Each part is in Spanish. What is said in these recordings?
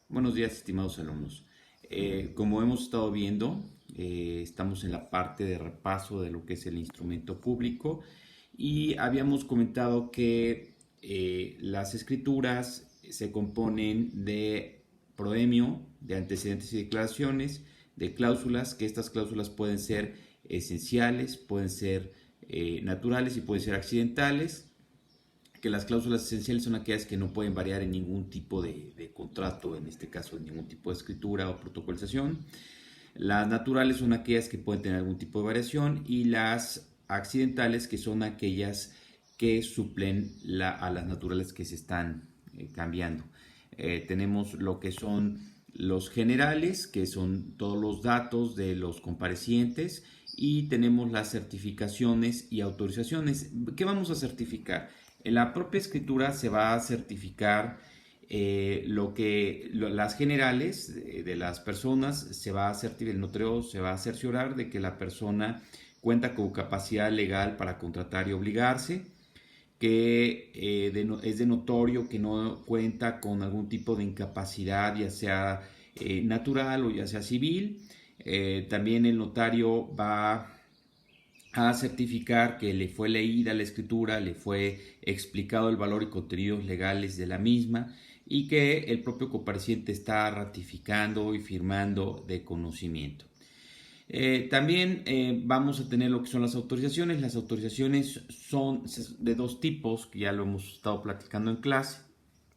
Buenos días, estimados alumnos. Como hemos estado viendo, estamos en la parte de repaso de lo que es el instrumento público y habíamos comentado que las escrituras se componen de proemio, de antecedentes y declaraciones, de cláusulas, que estas cláusulas pueden ser esenciales, pueden ser naturales y pueden ser accidentales, que las cláusulas esenciales son aquellas que no pueden variar en ningún tipo de contrato, en este caso en ningún tipo de escritura o protocolización. Las naturales son aquellas que pueden tener algún tipo de variación y las accidentales, que son aquellas que suplen a las naturales que se están cambiando. Tenemos lo que son los generales, que son todos los datos de los comparecientes, y tenemos las certificaciones y autorizaciones. ¿Qué vamos a certificar? En la propia escritura se va a certificar las generales de las personas. Se va a certificar, el notario se va a cerciorar de que la persona cuenta con capacidad legal para contratar y obligarse, que es de notorio que no cuenta con algún tipo de incapacidad, ya sea natural o ya sea civil. También el notario va a certificar que le fue leída la escritura, le fue explicado el valor y contenidos legales de la misma y que el propio compareciente está ratificando y firmando de conocimiento. También vamos a tener lo que son las autorizaciones. Las autorizaciones son de dos tipos, que ya lo hemos estado platicando en clase.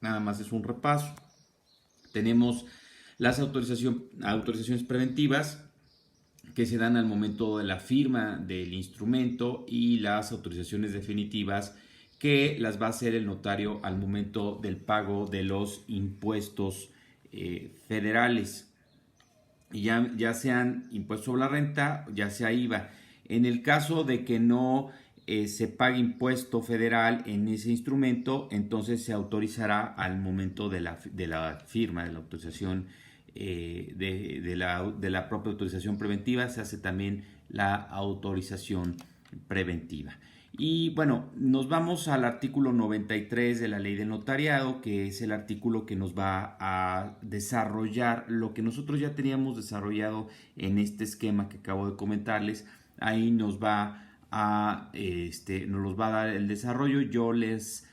Nada más es un repaso. Tenemos las autorizaciones preventivas, que se dan al momento de la firma del instrumento, y las autorizaciones definitivas, que las va a hacer el notario al momento del pago de los impuestos federales, ya sean impuestos sobre la renta, ya sea IVA. En el caso de que no se pague impuesto federal en ese instrumento, entonces se autorizará al momento de la firma, de la autorización, de la propia autorización preventiva. Se hace también la autorización preventiva. Y bueno, nos vamos al artículo 93 de la Ley del Notariado, que es el artículo que nos va a desarrollar lo que nosotros ya teníamos desarrollado en este esquema que acabo de comentarles. Ahí nos los va a dar el desarrollo. Yo les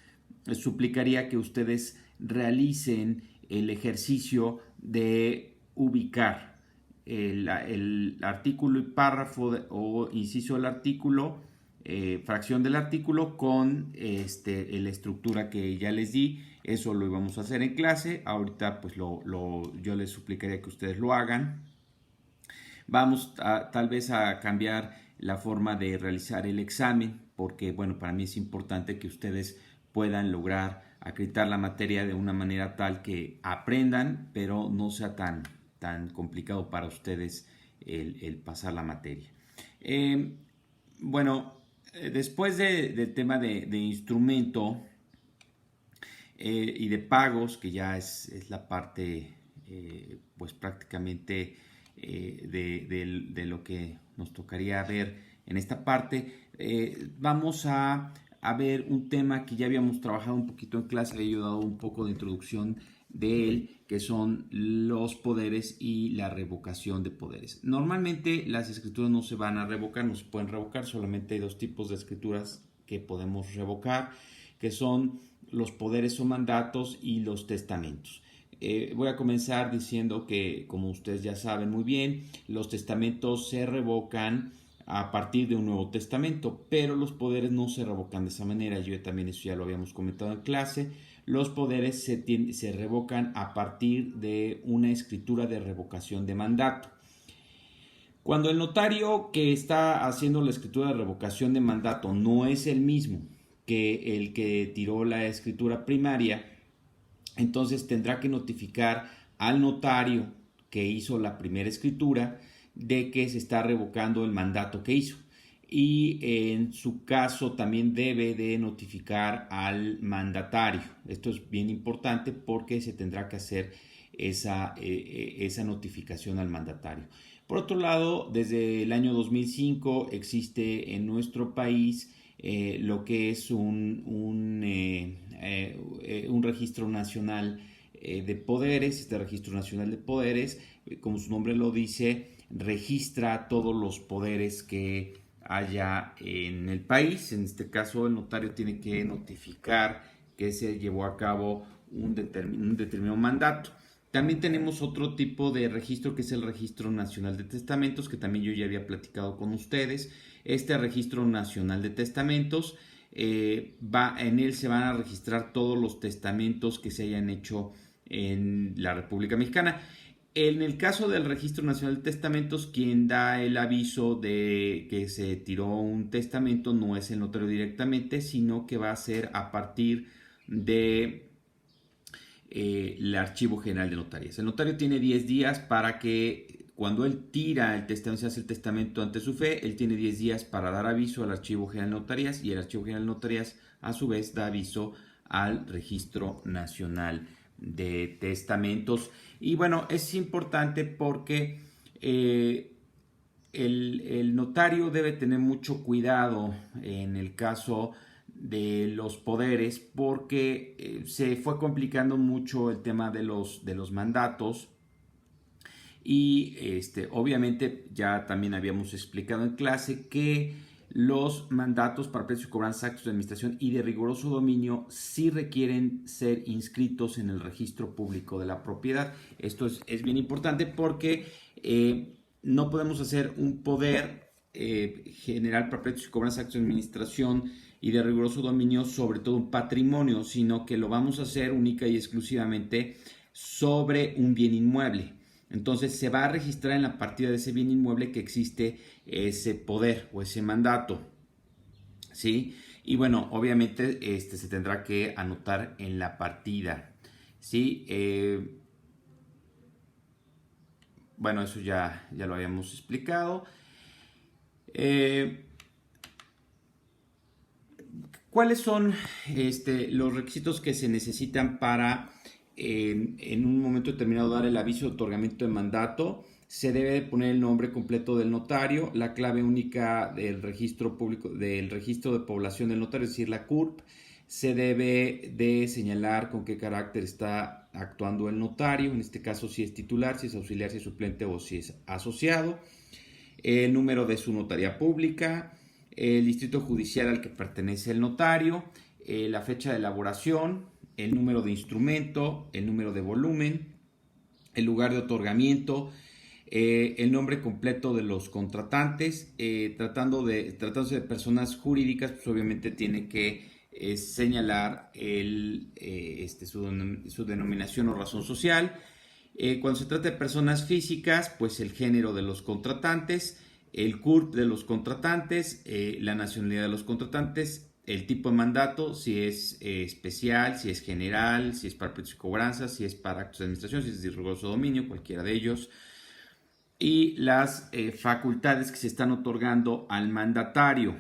suplicaría que ustedes realicen el ejercicio de ubicar el artículo y párrafo o inciso del artículo, fracción del artículo, con la estructura que ya les di. Eso lo íbamos a hacer en clase. Ahorita pues yo les suplicaría que ustedes lo hagan. Vamos tal vez a cambiar la forma de realizar el examen, porque bueno, para mí es importante que ustedes puedan lograr acreditar la materia de una manera tal que aprendan, pero no sea tan complicado para ustedes el pasar la materia. Eh, bueno, después del tema de instrumento y de pagos, que ya es la parte pues prácticamente de lo que nos tocaría ver en esta parte, vamos a ver un tema que ya habíamos trabajado un poquito en clase. Había dado un poco de introducción de él, que son los poderes y la revocación de poderes. Normalmente las escrituras no se van a revocar, no se pueden revocar. Solamente hay dos tipos de escrituras que podemos revocar, que son los poderes o mandatos y los testamentos. Voy a comenzar diciendo que, como ustedes ya saben muy bien, los testamentos se revocan a partir de un Nuevo Testamento, pero los poderes no se revocan de esa manera. Yo también eso ya lo habíamos comentado en clase. Los poderes se revocan a partir de una escritura de revocación de mandato. Cuando el notario que está haciendo la escritura de revocación de mandato no es el mismo que el que tiró la escritura primaria, entonces tendrá que notificar al notario que hizo la primera escritura de que se está revocando el mandato que hizo. Y en su caso también debe de notificar al mandatario. Esto es bien importante porque se tendrá que hacer esa notificación al mandatario. Por otro lado, desde el año 2005 existe en nuestro país lo que es un registro nacional de Poderes, este Registro Nacional de Poderes, como su nombre lo dice, registra todos los poderes que haya en el país. En este caso, el notario tiene que notificar que se llevó a cabo un determinado mandato. También tenemos otro tipo de registro que es el Registro Nacional de Testamentos, que también yo ya había platicado con ustedes. Este Registro Nacional de Testamentos, en él se van a registrar todos los testamentos que se hayan hecho en la República Mexicana. En el caso del Registro Nacional de Testamentos, quien da el aviso de que se tiró un testamento no es el notario directamente, sino que va a ser a partir de el Archivo General de Notarías. El notario tiene 10 días para que cuando él tira el testamento, se hace el testamento ante su fe, él tiene 10 días para dar aviso al Archivo General de Notarías y el Archivo General de Notarías a su vez da aviso al Registro Nacional de Testamentos. Y bueno, es importante porque el notario debe tener mucho cuidado en el caso de los poderes porque se fue complicando mucho el tema de los mandatos y obviamente ya también habíamos explicado en clase que los mandatos para precios y cobranza, actos de administración y de riguroso dominio sí requieren ser inscritos en el registro público de la propiedad. Esto es bien importante porque no podemos hacer un poder general para precios y cobranza, actos de administración y de riguroso dominio sobre todo un patrimonio, sino que lo vamos a hacer única y exclusivamente sobre un bien inmueble. Entonces se va a registrar en la partida de ese bien inmueble que existe ese poder o ese mandato, ¿sí? Y bueno, obviamente se tendrá que anotar en la partida, ¿sí? Bueno, eso ya lo habíamos explicado. ¿Cuáles son los requisitos que se necesitan para en un momento determinado dar el aviso de otorgamiento de mandato? Se debe poner el nombre completo del notario, la clave única del registro público, del registro de población del notario, es decir, la CURP. Se debe de señalar con qué carácter está actuando el notario, en este caso si es titular, si es auxiliar, si es suplente o si es asociado. El número de su notaría pública, el distrito judicial al que pertenece el notario, la fecha de elaboración, el número de instrumento, el número de volumen, el lugar de otorgamiento, el nombre completo de los contratantes. Tratándose de personas jurídicas, pues obviamente tiene que señalar su denominación o razón social. Cuando se trata de personas físicas, pues el género de los contratantes, el CURP de los contratantes, la nacionalidad de los contratantes, el tipo de mandato, si es especial, si es general, si es para precios y cobranzas, si es para actos de administración, si es de riguroso dominio, cualquiera de ellos, y las facultades que se están otorgando al mandatario.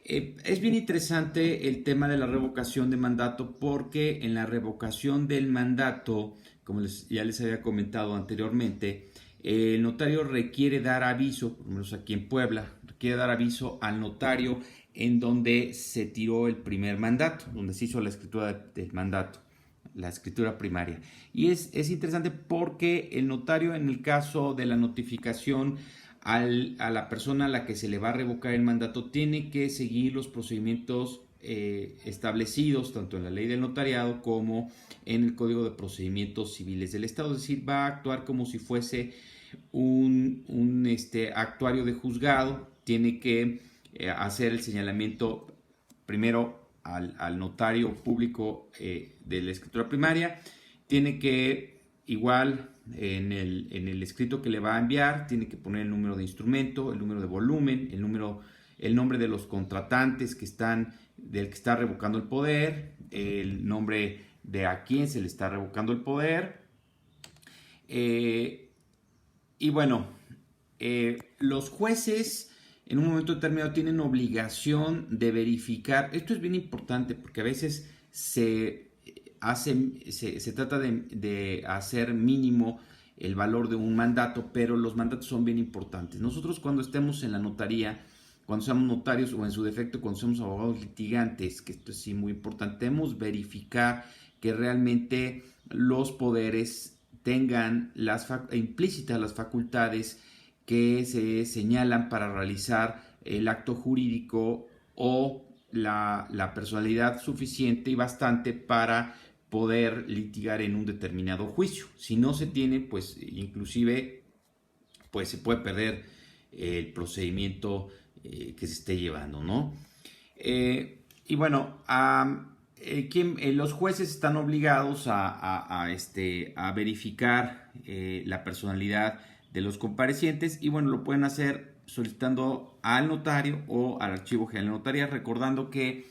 Es bien interesante el tema de la revocación de mandato porque en la revocación del mandato, como ya les había comentado anteriormente, el notario requiere dar aviso, por lo menos aquí en Puebla, requiere dar aviso al notario en donde se tiró el primer mandato, donde se hizo la escritura del mandato, la escritura primaria. Y es interesante porque el notario, en el caso de la notificación a la persona a la que se le va a revocar el mandato, tiene que seguir los procedimientos establecidos tanto en la ley del notariado como en el Código de Procedimientos Civiles del Estado. Es decir, va a actuar como si fuese un actuario de juzgado. Tiene que hacer el señalamiento primero al notario público de la escritura primaria. Tiene que igual en el escrito que le va a enviar, tiene que poner el número de instrumento, el número de volumen, el nombre de los contratantes del que está revocando el poder, el nombre de a quién se le está revocando el poder. Y bueno, los jueces en un momento determinado tienen obligación de verificar. Esto es bien importante porque a veces se trata de hacer mínimo el valor de un mandato, pero los mandatos son bien importantes. Nosotros cuando estemos en la notaría, cuando seamos notarios o en su defecto cuando somos abogados litigantes, que esto es sí muy importante, debemos verificar que realmente los poderes tengan implícitas las facultades que se señalan para realizar el acto jurídico o la personalidad suficiente y bastante para poder litigar en un determinado juicio. Si no se tiene, pues inclusive pues se puede perder el procedimiento que se esté llevando, ¿no? Y bueno, los jueces están obligados a verificar la personalidad de los comparecientes y bueno, lo pueden hacer solicitando al notario o al Archivo General de Notarías, recordando que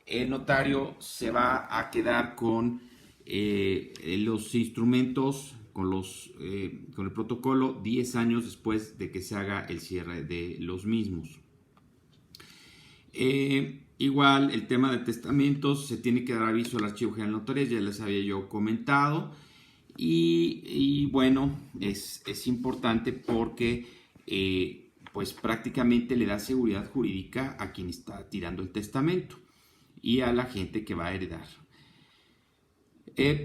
el notario se va a quedar con los instrumentos, con el protocolo 10 años después de que se haga el cierre de los mismos. Igual el tema de testamentos, se tiene que dar aviso al Archivo General de Notarías, ya les había yo comentado. Y bueno, es importante porque pues prácticamente le da seguridad jurídica a quien está tirando el testamento y a la gente que va a heredar.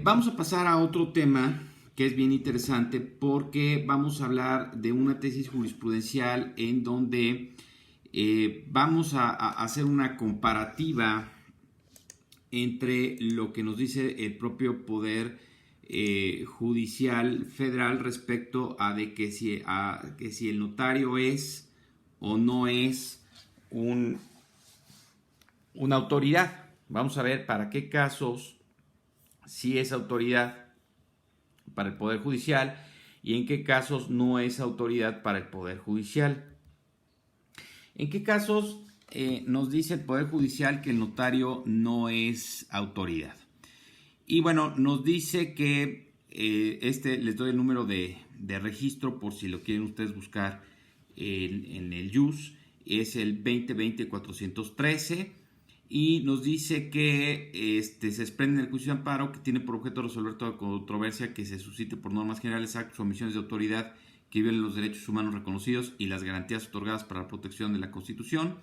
Vamos a pasar a otro tema que es bien interesante porque vamos a hablar de una tesis jurisprudencial en donde vamos a hacer una comparativa entre lo que nos dice el propio Poder Judicial Federal respecto a que si el notario es o no es una autoridad. Vamos a ver para qué casos sí es autoridad para el Poder Judicial y en qué casos no es autoridad para el Poder Judicial. ¿En qué casos nos dice el Poder Judicial que el notario no es autoridad? Y bueno, nos dice que les doy el número de registro por si lo quieren ustedes buscar en el JUS, es el 2020-413 y nos dice que se desprende en el juicio de amparo que tiene por objeto resolver toda controversia que se suscite por normas generales, actos o omisiones de autoridad que violen los derechos humanos reconocidos y las garantías otorgadas para la protección de la Constitución.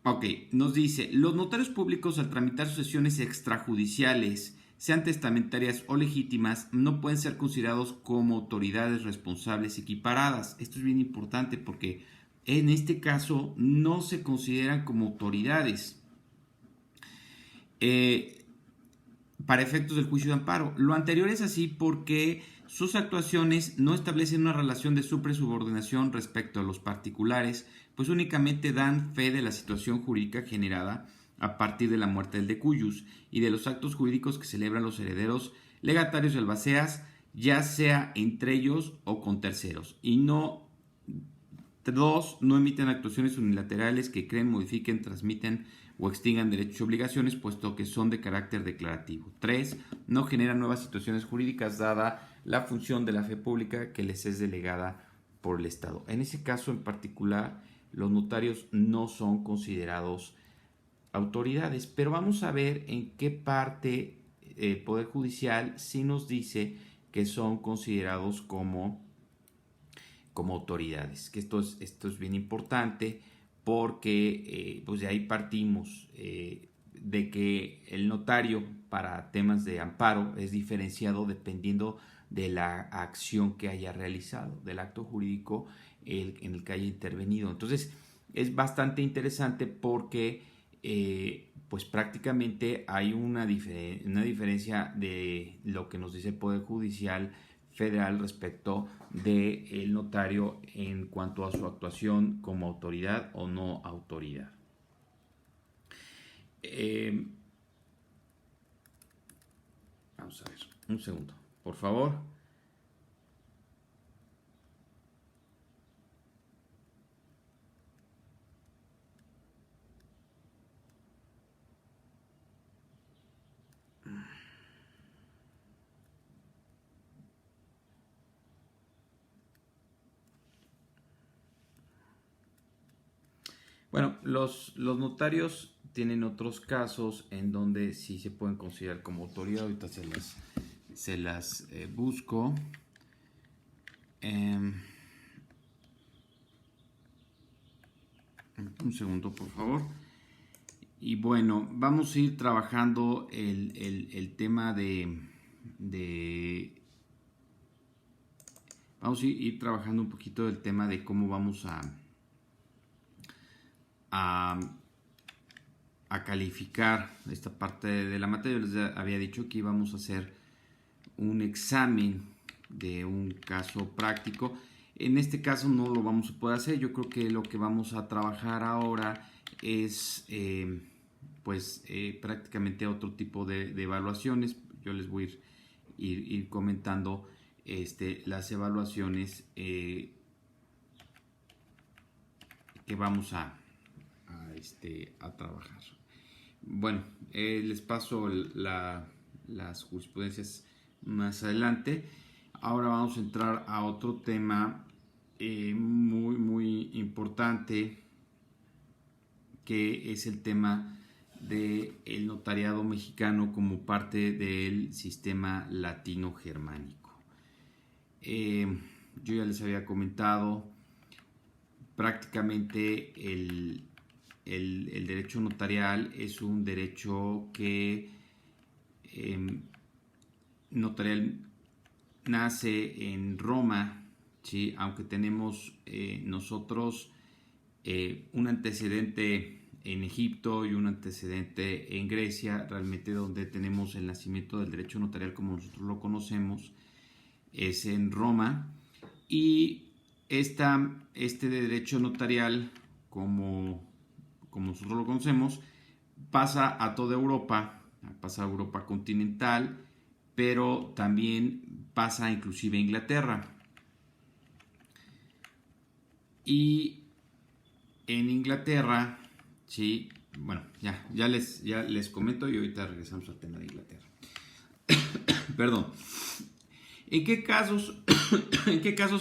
Ok, nos dice, los notarios públicos al tramitar sucesiones extrajudiciales, sean testamentarias o legítimas, no pueden ser considerados como autoridades responsables equiparadas. Esto es bien importante porque en este caso no se consideran como autoridades para efectos del juicio de amparo. Lo anterior es así porque sus actuaciones no establecen una relación de subordinación respecto a los particulares, pues únicamente dan fe de la situación jurídica generada a partir de la muerte del decuyus y de los actos jurídicos que celebran los herederos legatarios y albaceas, ya sea entre ellos o con terceros. Y no emiten actuaciones unilaterales que creen, modifiquen, transmiten o extingan derechos y obligaciones, puesto que son de carácter declarativo. 3. No generan nuevas situaciones jurídicas, dada la función de la fe pública que les es delegada por el Estado. En ese caso en particular, los notarios no son considerados autoridades, pero vamos a ver en qué parte el Poder Judicial sí nos dice que son considerados como autoridades, que esto es bien importante porque pues de ahí partimos de que el notario para temas de amparo es diferenciado dependiendo de la acción que haya realizado, del acto jurídico en el que haya intervenido. Entonces es bastante interesante porque pues prácticamente hay una diferencia de lo que nos dice el Poder Judicial Federal respecto del notario en cuanto a su actuación como autoridad o no autoridad. Vamos a ver, un segundo, por favor. Bueno, los notarios tienen otros casos en donde sí se pueden considerar como autoridad. Ahorita se las busco. Un segundo, por favor. Y bueno, vamos a ir trabajando el tema vamos a ir trabajando un poquito el tema de cómo vamos a, a calificar esta parte de la materia. Les había dicho que íbamos a hacer un examen de un caso práctico. En este caso no lo vamos a poder hacer. Yo creo que lo que vamos a trabajar ahora es prácticamente otro tipo de evaluaciones. Yo les voy a ir comentando las evaluaciones que vamos a trabajar. Bueno, les paso las jurisprudencias más adelante. Ahora vamos a entrar a otro tema muy importante, que es el tema del notariado mexicano como parte del sistema latino-germánico. Yo ya les había comentado, prácticamente el derecho notarial es un derecho que notarial nace en Roma, ¿sí? Aunque tenemos nosotros un antecedente en Egipto y un antecedente en Grecia, realmente donde tenemos el nacimiento del derecho notarial como nosotros lo conocemos es en Roma. Y este derecho notarial, como nosotros lo conocemos, pasa a toda Europa, pasa a Europa continental, pero también pasa inclusive a Inglaterra. Y en Inglaterra, sí, bueno, ya les comento y ahorita regresamos al tema de Inglaterra. Perdón. ¿En qué casos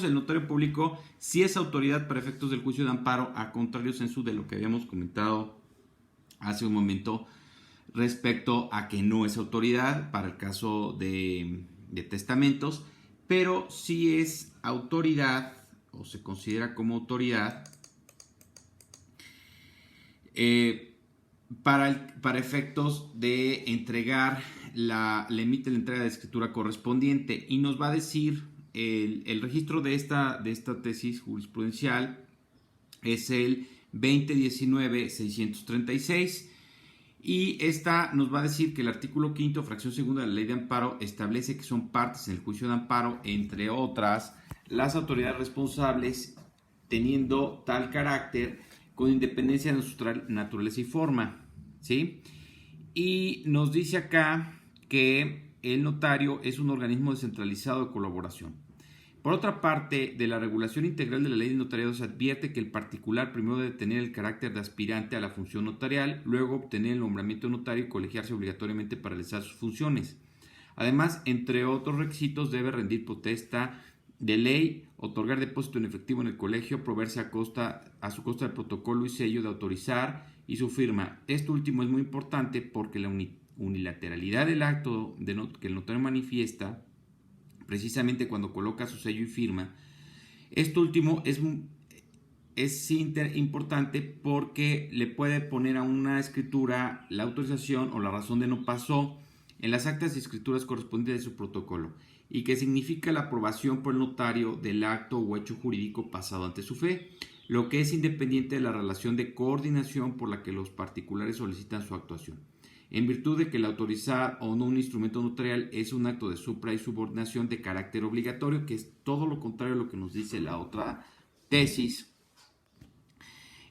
el notario público sí es autoridad para efectos del juicio de amparo, a contrario censo de lo que habíamos comentado hace un momento respecto a que no es autoridad para el caso de testamentos, pero sí es autoridad o se considera como autoridad para efectos de entregar le emite la entrega de escritura correspondiente, y nos va a decir el registro de esta tesis jurisprudencial es el 2019-636, y esta nos va a decir que el artículo 5º, fracción segunda de la ley de amparo establece que son partes en el juicio de amparo, entre otras, las autoridades responsables, teniendo tal carácter con independencia de su naturaleza y forma, ¿sí? Y nos dice acá que el notario es un organismo descentralizado de colaboración. Por otra parte, de la regulación integral de la ley de notariado se advierte que el particular primero debe tener el carácter de aspirante a la función notarial, luego obtener el nombramiento de notario y colegiarse obligatoriamente para realizar sus funciones. Además, entre otros requisitos, debe rendir protesta de ley, otorgar depósito en efectivo en el colegio, proveerse a su costa el protocolo y sello de autorizar y su firma. Esto último es muy importante porque la unilateralidad del acto que el notario manifiesta, precisamente cuando coloca su sello y firma, esto último es importante porque le puede poner a una escritura la autorización o la razón de no paso en las actas y escrituras correspondientes de su protocolo, y que significa la aprobación por el notario del acto o hecho jurídico pasado ante su fe, lo que es independiente de la relación de coordinación por la que los particulares solicitan su actuación. En virtud de que el autorizar o no un instrumento notarial es un acto de supra y subordinación de carácter obligatorio, que es todo lo contrario a lo que nos dice la otra tesis.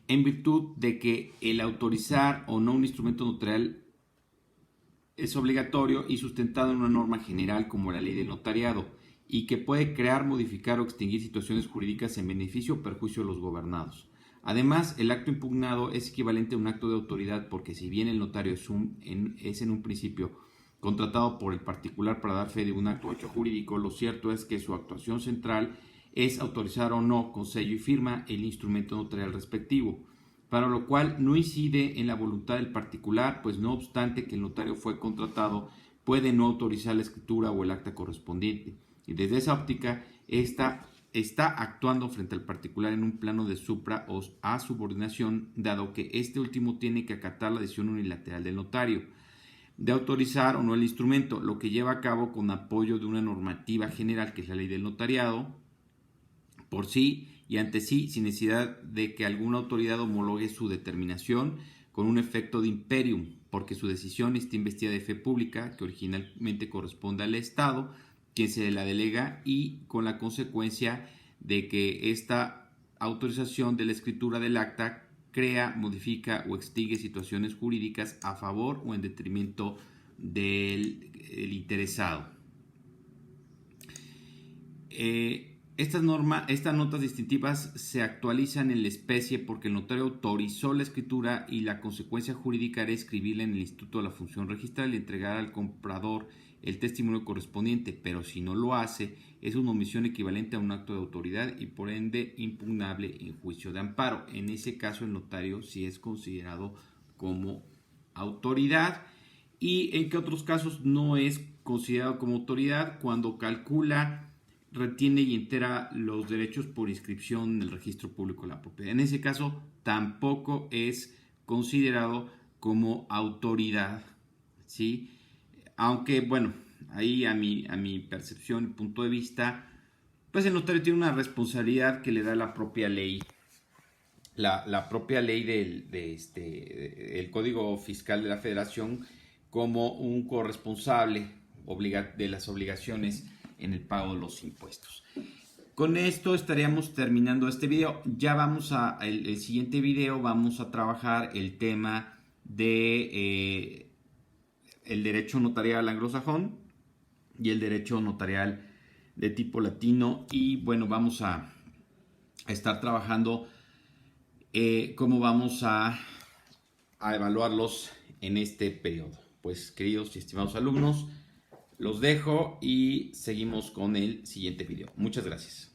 En virtud de que el autorizar o no un instrumento notarial es obligatorio y sustentado en una norma general como la ley del notariado, y que puede crear, modificar o extinguir situaciones jurídicas en beneficio o perjuicio de los gobernados. Además, el acto impugnado es equivalente a un acto de autoridad porque, si bien el notario es en un principio contratado por el particular para dar fe de un acto o hecho jurídico, lo cierto es que su actuación central es autorizar o no con sello y firma el instrumento notarial respectivo, para lo cual no incide en la voluntad del particular, pues no obstante que el notario fue contratado, puede no autorizar la escritura o el acta correspondiente. Y desde esa óptica, esta está actuando frente al particular en un plano de supra o a subordinación, dado que este último tiene que acatar la decisión unilateral del notario de autorizar o no el instrumento, lo que lleva a cabo con apoyo de una normativa general, que es la ley del notariado, por sí y ante sí, sin necesidad de que alguna autoridad homologue su determinación con un efecto de imperium, porque su decisión está investida de fe pública, que originalmente corresponde al Estado, quien se la delega, y con la consecuencia de que esta autorización de la escritura del acta crea, modifica o extingue situaciones jurídicas a favor o en detrimento del interesado. Estas notas distintivas se actualizan en la especie porque el notario autorizó la escritura y la consecuencia jurídica era escribirla en el Instituto de la Función Registral y entregar al comprador el testimonio correspondiente, pero si no lo hace, es una omisión equivalente a un acto de autoridad y por ende impugnable en juicio de amparo. En ese caso, el notario sí es considerado como autoridad. ¿Y en qué otros casos no es considerado como autoridad? Cuando calcula, retiene y entera los derechos por inscripción en el registro público de la propiedad. En ese caso, tampoco es considerado como autoridad, ¿sí? Aunque, bueno, ahí a mi percepción y punto de vista, pues el notario tiene una responsabilidad que le da la propia ley. La propia ley el Código Fiscal de la Federación, como un corresponsable de las obligaciones en el pago de los impuestos. Con esto estaríamos terminando este video. Ya vamos el siguiente video vamos a trabajar el tema de el derecho notarial anglosajón y el derecho notarial de tipo latino, y bueno, vamos a estar trabajando cómo vamos a evaluarlos en este periodo. Pues, queridos y estimados alumnos, los dejo y seguimos con el siguiente video. Muchas gracias.